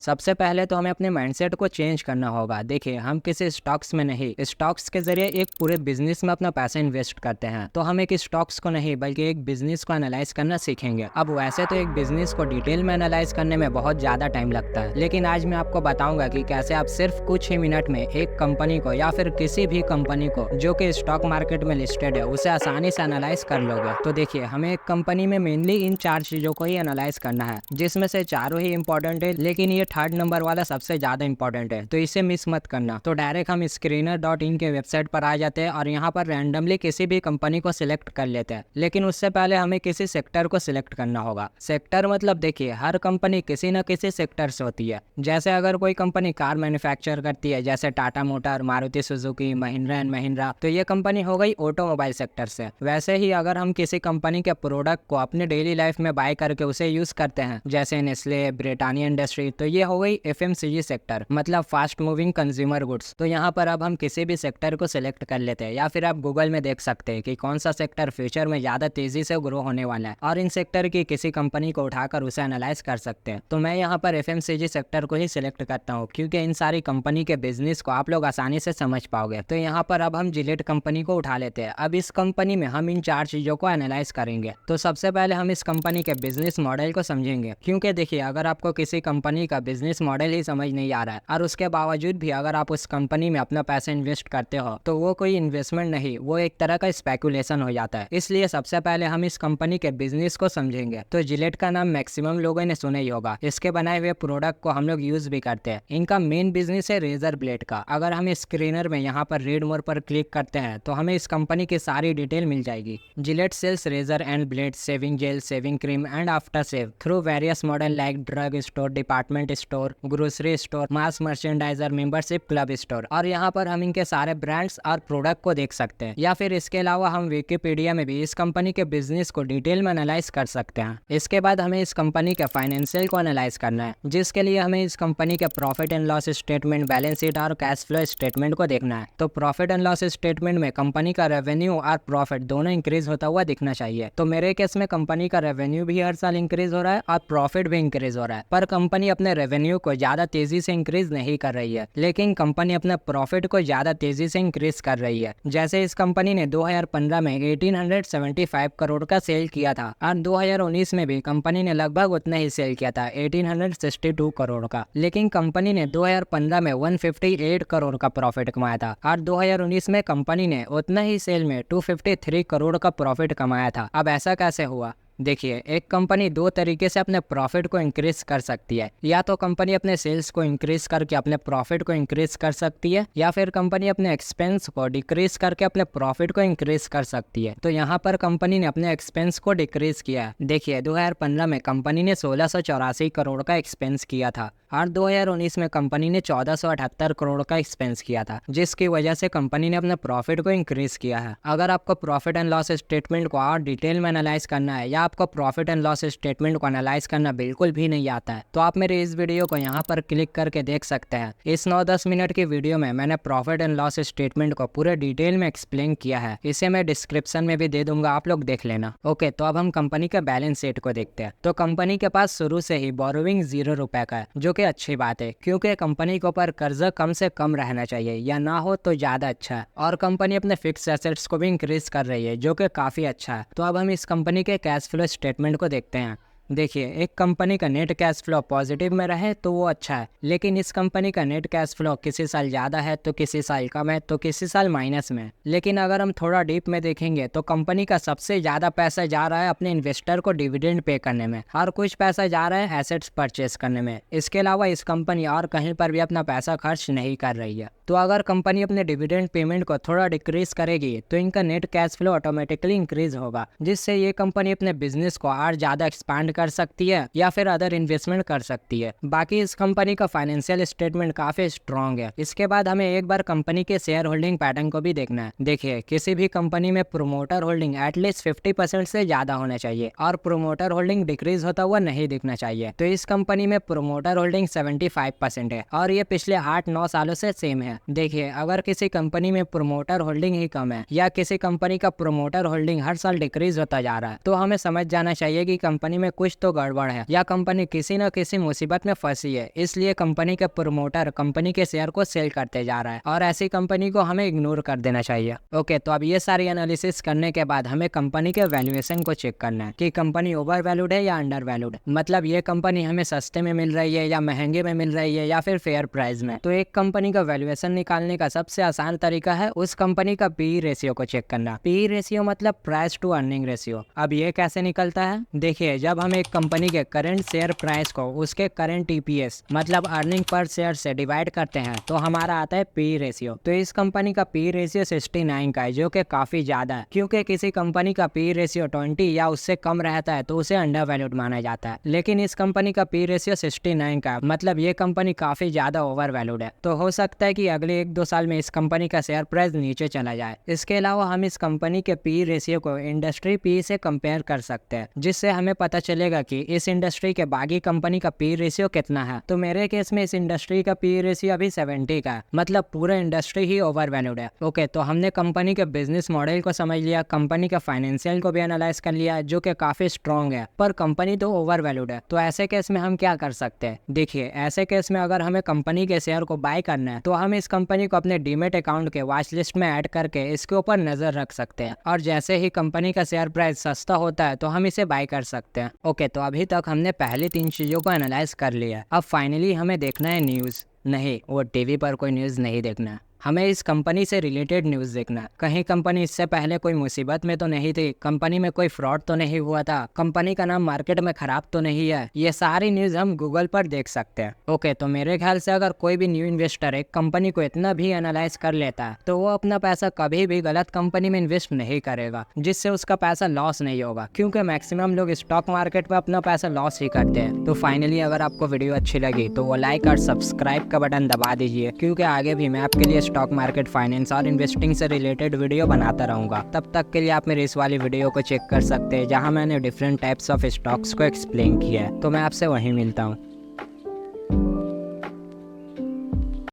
सबसे पहले तो हमें अपने माइंडसेट को चेंज करना होगा। देखिए, हम किसी स्टॉक्स में नहीं, स्टॉक्स के जरिए एक पूरे बिजनेस में अपना पैसा इन्वेस्ट करते हैं। तो हम एक स्टॉक्स को नहीं बल्कि एक बिजनेस को एनालाइज करना सीखेंगे। अब वैसे तो एक बिजनेस को डिटेल में एनालाइज करने में बहुत ज़्यादा टाइम लगता है, लेकिन आज मैं आपको बताऊंगा कि कैसे आप सिर्फ कुछ ही मिनट में एक कंपनी को या फिर किसी भी कंपनी को जो कि स्टॉक मार्केट में लिस्टेड है उसे आसानी से एनालाइज कर लोगे। तो देखिए, हमें एक कंपनी में मेनली इन 4 चीज़ों को ही एनालाइज करना है, जिसमें से चारों ही इंपॉर्टेंट है, लेकिन ये थर्ड नंबर वाला सबसे ज्यादा इंपॉर्टेंट है, तो इसे मिस मत करना। तो डायरेक्ट हम screener.in के वेबसाइट पर आ जाते हैं और यहाँ पर रैंडमली किसी भी कंपनी को सिलेक्ट कर लेते हैं। लेकिन उससे पहले हमें किसी सेक्टर को सिलेक्ट करना होगा। सेक्टर मतलब देखिए, हर कंपनी किसी न किसी सेक्टर से होती है। जैसे अगर कोई कंपनी कार मैन्युफैक्चर करती है, जैसे Tata motor, Maruti Suzuki, Mahindra and Mahindra, तो ये कंपनी हो गई ऑटोमोबाइल सेक्टर से। वैसे ही अगर हम किसी कंपनी के प्रोडक्ट को अपने डेली लाइफ में बाय करके उसे यूज करते हैं, जैसे नेस्ले, ब्रिटानिया इंडस्ट्री, तो ये हो गई FMCG सेक्टर, मतलब फास्ट मूविंग कंज्यूमर गुड्स। तो यहाँ पर अब हम किसी भी सेक्टर को सिलेक्ट कर लेते हैं, या फिर आप गूगल में देख सकते हैं कि कौन सा सेक्टर फ्यूचर में ज्यादा तेजी से ग्रो होने वाला है, और इन सेक्टर की किसी कंपनी को उठाकर उसे एनालाइज कर सकते हैं। तो मैं यहाँ पर FMCG सेक्टर को ही सिलेक्ट करता हूँ, क्योंकि इन सारी कंपनी के बिजनेस को आप लोग आसानी से समझ पाओगे। तो यहाँ पर अब हम जिलेट कंपनी को उठा लेते हैं। अब इस कंपनी में हम इन 4 चीजों को एनालाइज करेंगे। तो सबसे पहले हम इस कंपनी के बिजनेस मॉडल को समझेंगे, क्योंकि देखिए, अगर आपको किसी कंपनी का बिजनेस मॉडल ही समझ नहीं आ रहा है और उसके बावजूद भी अगर आप उस कंपनी में अपना पैसा इन्वेस्ट करते हो, तो वो कोई इन्वेस्टमेंट नहीं, वो एक तरह का स्पेकुलेशन हो जाता है। इसलिए सबसे पहले हम इस कंपनी के बिजनेस को समझेंगे। तो जिलेट का नाम मैक्सिमम लोगों ने सुना ही होगा। इसके बनाए हुए प्रोडक्ट को हम लोग यूज भी करते हैं। इनका मेन बिजनेस है रेजर ब्लेड का। अगर हम स्क्रीनर में यहाँ पर रीड मोर पर क्लिक करते हैं तो हमें इस कंपनी की सारी डिटेल मिल जाएगी। Gillette sells razor and blade, shaving gel, shaving cream and after shave through various model like drug store, department store, grocery store, mass merchandiser, membership club store. और यहाँ पर हम इनके सारे ब्रांड्स और प्रोडक्ट को देख सकते हैं, या फिर इसके अलावा हम विकिपीडिया में भी इस कंपनी के बिजनेस को डिटेल में एनालाइज कर सकते हैं। इसके बाद हमें इस कंपनी के फाइनेंशियल को एनालाइज करना है, जिसके लिए हमें इस कंपनी के profit and loss statement, balance sheet और कैश फ्लो स्टेटमेंट को देखना है। तो प्रॉफिट एंड लॉस स्टेटमेंट में कंपनी का रेवेन्यू और प्रॉफिट दोनों इंक्रीज होता हुआ दिखना चाहिए। तो मेरे केस में कंपनी का रेवेन्यू भी हर साल इंक्रीज हो रहा है और प्रॉफिट भी इंक्रीज हो रहा है, पर कंपनी अपने रेवेन्यू को ज्यादा तेजी से इंक्रीज नहीं कर रही है, लेकिन कंपनी अपने प्रॉफिट को ज्यादा तेजी से इंक्रीज कर रही है। जैसे इस कंपनी ने 2015 में 1875 करोड़ का सेल किया था, और 2019 में भी कंपनी ने लगभग उतना ही सेल किया था, 1862 करोड़ का। लेकिन कंपनी ने 2015 में 158 करोड़ का प्रॉफिट कमाया था, और 2019 में कंपनी ने उतना ही सेल में 253 करोड़ का प्रॉफिट कमाया था। अब ऐसा कैसे हुआ? देखिए, एक कंपनी 2 तरीके से अपने प्रॉफिट को इंक्रीज कर सकती है। या तो कंपनी अपने सेल्स को इंक्रीज करके अपने प्रॉफिट को इंक्रीज कर सकती है, या फिर कंपनी अपने एक्सपेंस को डिक्रीज करके अपने प्रॉफिट को इंक्रीज कर सकती है। तो यहाँ पर कंपनी ने अपने एक्सपेंस को डिक्रीज किया है। देखिए, 2015 में कंपनी ने 1684 करोड़ का एक्सपेंस किया था, और 2019 में कंपनी ने 1478 करोड़ का एक्सपेंस किया था, जिसकी वजह से कंपनी ने अपने प्रॉफिट को इंक्रीज किया है। अगर आपको प्रॉफिट एंड लॉस स्टेटमेंट को और डिटेल में एनालाइज करना है, या आपको प्रॉफिट एंड लॉस स्टेटमेंट को एनालाइज करना बिल्कुल भी नहीं आता है, तो आप मेरे इस वीडियो को यहाँ पर क्लिक करके देख सकते हैं। इस 9-10 मिनट की वीडियो में मैंने प्रॉफिट एंड लॉस स्टेटमेंट को पूरे डिटेल में एक्सप्लेन किया है। इसे मैं डिस्क्रिप्शन में भी दे दूंगा, आप लोग देख लेना। ओके, तो अब हम कंपनी के बैलेंस शीट को देखते हैं। तो कंपनी के पास शुरू से ही बोरोविंग 0 रुपए का है, जो कि अच्छी बात है, क्योंकि कंपनी के ऊपर कर्जा कम से कम रहना चाहिए, या ना हो तो ज्यादा अच्छा है। और कंपनी अपने फिक्स एसेट्स को भी इंक्रीज कर रही है, जो कि काफी अच्छा है। तो अब हम इस कंपनी के कैश फ्लो स्टेटमेंट को देखते हैं। देखिए, एक कंपनी का नेट कैश फ्लो पॉजिटिव में रहे तो वो अच्छा है, लेकिन इस कंपनी का नेट कैश फ्लो किसी साल ज़्यादा है तो किसी साल कम है, तो किसी साल माइनस में। लेकिन अगर हम थोड़ा डीप में देखेंगे तो कंपनी का सबसे ज़्यादा पैसा जा रहा है अपने इन्वेस्टर को डिविडेंड पे करने में, और कुछ पैसा जा रहा है एसेट्स परचेस करने में। इसके अलावा इस कंपनी और कहीं पर भी अपना पैसा खर्च नहीं कर रही है। तो अगर कंपनी अपने डिविडेंड पेमेंट को थोड़ा डिक्रीज करेगी तो इनका net cash flow automatically increase होगा, जिससे ये कंपनी अपने बिजनेस को और ज़्यादा एक्सपांड कर सकती है, या फिर अदर इन्वेस्टमेंट कर सकती है। बाकी इस कंपनी का फाइनेंशियल स्टेटमेंट काफी स्ट्रॉन्ग है। इसके बाद हमें एक बार कंपनी के शेयर होल्डिंग पैटर्न को भी देखना है। देखिए, किसी भी कंपनी में प्रोमोटर होल्डिंग एटलीस्ट 50% से ज्यादा होना चाहिए, और प्रोमोटर होल्डिंग डिक्रीज होता हुआ नहीं दिखना चाहिए। तो इस कंपनी में प्रोमोटर होल्डिंग 75% है, और ये पिछले 8-9 सालों से सेम है। देखिए, अगर किसी कंपनी में प्रोमोटर होल्डिंग ही कम है या किसी कंपनी का प्रोमोटर होल्डिंग हर साल डिक्रीज होता जा रहा है, तो हमें समझ जाना चाहिए कि कंपनी में कुछ तो गड़बड़ है या कंपनी किसी न किसी मुसीबत में फंसी है। इसलिए कंपनी के प्रोमोटर कंपनी के शेयर को सेल करते जा रहा है और ऐसी कंपनी को हमें इग्नोर कर देना चाहिए। ओके, तो अब ये सारी एनालिसिस करने के बाद हमें कंपनी के वैल्यूएशन को चेक करना है कि कंपनी ओवर वैल्यूड है या अंडर वैल्यूड। मतलब ये कंपनी हमें सस्ते में मिल रही है या महंगे में मिल रही है या फिर फेयर प्राइस में। तो एक कंपनी का वैल्यूएशन निकालने का सबसे आसान तरीका है उस कंपनी का पीई रेशियो को चेक करना। पीई रेशियो मतलब प्राइस टू अर्निंग रेशियो। अब ये कैसे निकलता है? देखिए, जब हम एक कंपनी के करंट शेयर प्राइस को उसके करंट ईपीएस मतलब अर्निंग पर शेयर से डिवाइड करते हैं तो हमारा आता है पीई रेशियो। तो इस कंपनी का पीई रेशियो 69 का है, जो कि काफी ज्यादा है। क्योंकि किसी कंपनी का पीई रेशियो 20 या उससे कम रहता है तो उसे अंडर वैल्यूड माना जाता है, लेकिन इस कंपनी का पीई रेशियो 69 का है, मतलब ये कंपनी काफी ज्यादा ओवर वैल्यूड है। तो हो सकता है कि अगले 1-2 साल में इस कंपनी का शेयर प्राइस नीचे चला जाए। इसके अलावा हम इस कंपनी के पीई रेशियो को इंडस्ट्री पीई से कंपेयर कर सकते हैं, जिससे हमें पता चलेगा कि इस इंडस्ट्री के बाकी कंपनी का पीई रेशियो कितना है। तो मेरे केस में इस इंडस्ट्री का पीई रेशियो अभी 70 का है, मतलब पूरा इंडस्ट्री ही ओवर वैल्यूड है। ओके, तो हमने कंपनी के बिजनेस मॉडल को समझ लिया, कंपनी का फाइनेंशियल को भी एनालाइज कर लिया जो कि काफी स्ट्रॉन्ग है, पर कंपनी तो ओवर वैल्यूड है। तो ऐसे केस में हम क्या कर सकते हैं? देखिए, ऐसे केस में अगर हमें कंपनी के शेयर को बाय करना है तो हम इस कंपनी को अपने डीमेट अकाउंट के वॉच लिस्ट में ऐड करके इसके ऊपर नजर रख सकते हैं और जैसे ही कंपनी का शेयर प्राइस सस्ता होता है तो हम इसे बाय कर सकते हैं। ओके, तो अभी तक हमने पहली 3 चीजों को एनालाइज कर लिया। अब फाइनली हमें देखना है न्यूज। नहीं, वो टीवी पर कोई न्यूज नहीं देखना है, हमें इस कंपनी से रिलेटेड न्यूज़ देखना है। कहीं कंपनी इससे पहले कोई मुसीबत में तो नहीं थी, कंपनी में कोई फ्रॉड तो नहीं हुआ था, कंपनी का नाम मार्केट में खराब तो नहीं है। ये सारी न्यूज़ हम गूगल पर देख सकते हैं। ओके, तो मेरे ख्याल से अगर कोई भी न्यू इन्वेस्टर एक कंपनी को इतना भी एनालाइज कर लेता है तो वो अपना पैसा कभी भी गलत कंपनी में इन्वेस्ट नहीं करेगा, जिससे उसका पैसा लॉस नहीं होगा, क्योंकि मैक्सिमम लोग स्टॉक मार्केट में अपना पैसा लॉस ही करते हैं। तो फाइनली अगर आपको वीडियो अच्छी लगी तो वो लाइक और सब्सक्राइब का बटन दबा दीजिए, क्योंकि आगे भी मैं आपके लिए स्टॉक मार्केट, फाइनेंस और इन्वेस्टिंग से रिलेटेड वीडियो बनाता रहूंगा। तब तक के लिए आप मेरी इस वाली वीडियो को चेक कर सकते हैं जहां मैंने डिफरेंट टाइप्स ऑफ स्टॉक्स को एक्सप्लेन किया है। तो मैं आपसे वहीं मिलता हूँ।